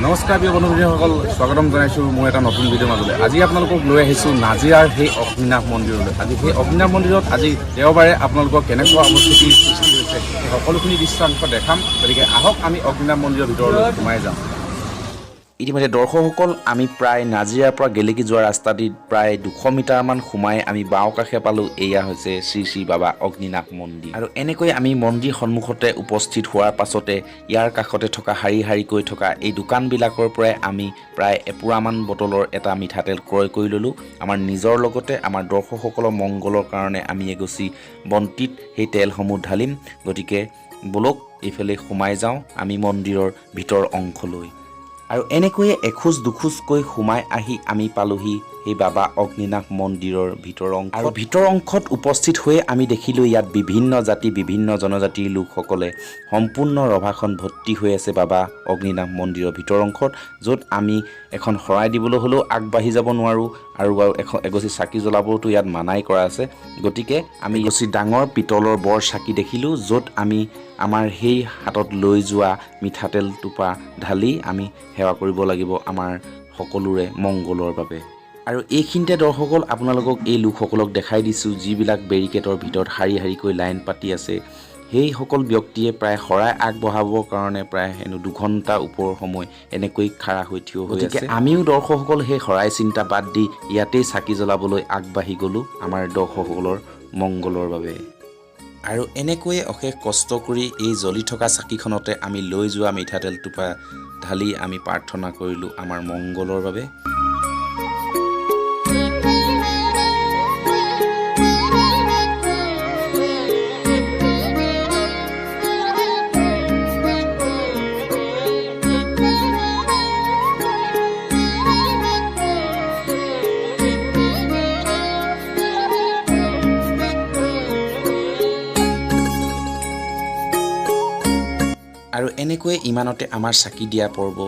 নমস্কাৰ প্ৰিয় বন্ধুসকল, স্বাগতম জনাইছোঁ মোৰ এটা নতুন ভিডিঅ'ৰ মাজলৈ। আজি আপোনালোকক লৈ আহিছোঁ নাজিৰাৰ সেই অগ্নিনাভ মন্দিৰলৈ। আজি সেই অগ্নিনাভ মন্দিৰত আজি দেওবাৰে আপোনালোকক কেনেকুৱা অৱস্থিতিৰ সৃষ্টি হৈছে সেই সকলোখিনি দৃশ্যাংশ দেখাম। গতিকে আহক আমি অগ্নিনাভ মন্দিৰৰ ভিতৰলৈ সোমাই যাওঁ। ইতিমধ্যে দৰ্শকসকল, আমি প্ৰায় নাজিৰাৰ পৰা গেলেকী যোৱা ৰাস্তাটিত প্ৰায় 200 মিটাৰমান সোমাই আমি বাওঁ কাষে পালোঁ। এয়া হৈছে শ্ৰী শ্ৰী বাবা অগ্নিনাভ মন্দিৰ। আৰু এনেকৈ আমি মন্দিৰ সন্মুখতে উপস্থিত হোৱাৰ পাছতে ইয়াৰ কাষতে থকা শাৰী শাৰীকৈ থকা এই দোকানবিলাকৰ পৰাই আমি প্ৰায় এপোৱামান বটলৰ এটা মিঠাতেল ক্ৰয় কৰি ল'লোঁ। আমাৰ নিজৰ লগতে আমাৰ দৰ্শকসকলৰ মংগলৰ কাৰণে আমি এগছি বন্তিত সেই তেলসমূহ ঢালিম। গতিকে বলক এইফালে সোমাই যাওঁ আমি মন্দিৰৰ ভিতৰ অংশলৈ। আৰু এনেকৈয়ে এখোজ দুখোজকৈ সোমাই আহি আমি পালোহি সেই বাবা অগ্নিনাভ মন্দিৰৰ ভিতৰ অংশ। আৰু ভিতৰ অংশত উপস্থিত হৈ আমি দেখিলোঁ ইয়াত বিভিন্ন জাতি বিভিন্ন জনজাতিৰ লোকসকলে সম্পূৰ্ণ ৰভাখন ভৰ্তি হৈ আছে বাবা অগ্নিনাভ মন্দিৰৰ ভিতৰ অংশত, য'ত আমি এখন শৰাই দিবলৈ হ'লেও আগবাঢ়ি যাব নোৱাৰোঁ আৰু এগছি চাকি জ্বলাবওতো ইয়াত মানাই কৰা আছে। গতিকে আমি এগছি ডাঙৰ পিতলৰ বৰ চাকি দেখিলোঁ, য'ত আমি আমাৰ সেই হাতত লৈ যোৱা মিঠাতেল টোপা ঢালি আমি সেৱা কৰিব লাগিব আমাৰ সকলোৰে মংগলৰ বাবে। আৰু এইখিনিতে দৰ্শকসকল আপোনালোকক এই লোকসকলক দেখাই দিছোঁ যিবিলাক বেৰিকেডৰ ভিতৰত শাৰী শাৰীকৈ লাইন পাতি আছে। সেইসকল ব্যক্তিয়ে প্ৰায় শৰাই আগবঢ়াবৰ কাৰণে প্ৰায় হেনো 2 ঘণ্টা ওপৰ সময় এনেকৈ খাৰা হৈ থিয় হৈ আছে। আমিও দৰ্শকসকল সেই শৰাই চিন্তা বাদ দি ইয়াতেই চাকি জ্বলাবলৈ আগবাঢ়ি গ'লোঁ আমাৰ দৰ্শকসকলৰ মংগলৰ বাবে। আৰু এনেকৈয়ে অশেষ কষ্ট কৰি এই জ্বলি থকা চাকিখনতে আমি লৈ যোৱা মিঠাতেল টোপা ঢালি আমি প্ৰাৰ্থনা কৰিলোঁ আমাৰ মংগলৰ বাবে। আৰু এনেকৈয়ে ইমানতে আমাৰ চাকি দিয়া পৰ্ব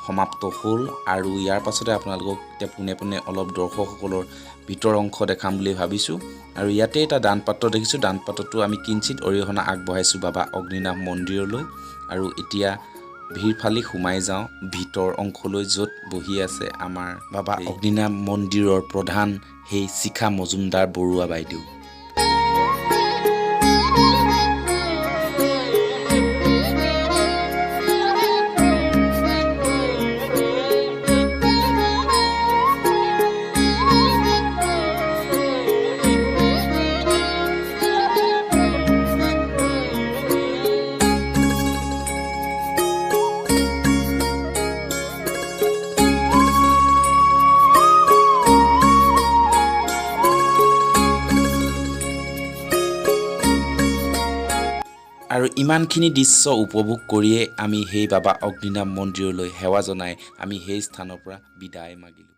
সমাপ্ত হ'ল। আৰু ইয়াৰ পাছতে আপোনালোকক এতিয়া পোনে পোনে অলপ দৰ্শকসকলৰ ভিতৰ অংশ দেখাম বুলি ভাবিছোঁ। আৰু ইয়াতে এটা দান পাত্ৰ দেখিছোঁ, দান পাত্ৰটো আমি কিঞ্চিত অৰিহণা আগবঢ়াইছোঁ বাবা অগ্নিনাভ মন্দিৰলৈ। আৰু এতিয়া ভিৰ ফালি সোমাই যাওঁ ভিতৰ অংশলৈ, য'ত বহি আছে আমাৰ বাবা অগ্নিনাভ মন্দিৰৰ প্ৰধান সেই শিখা মজুমদাৰ বৰুৱা বাইদেউ। আৰু ইমানখিনি দৃশ্য উপভোগ কৰিয়ে আমি সেই বাবা অগ্নিনাভ মন্দিৰলৈ সেৱা জনাই আমি সেই স্থানৰ পৰা বিদায় মাগিলোঁ।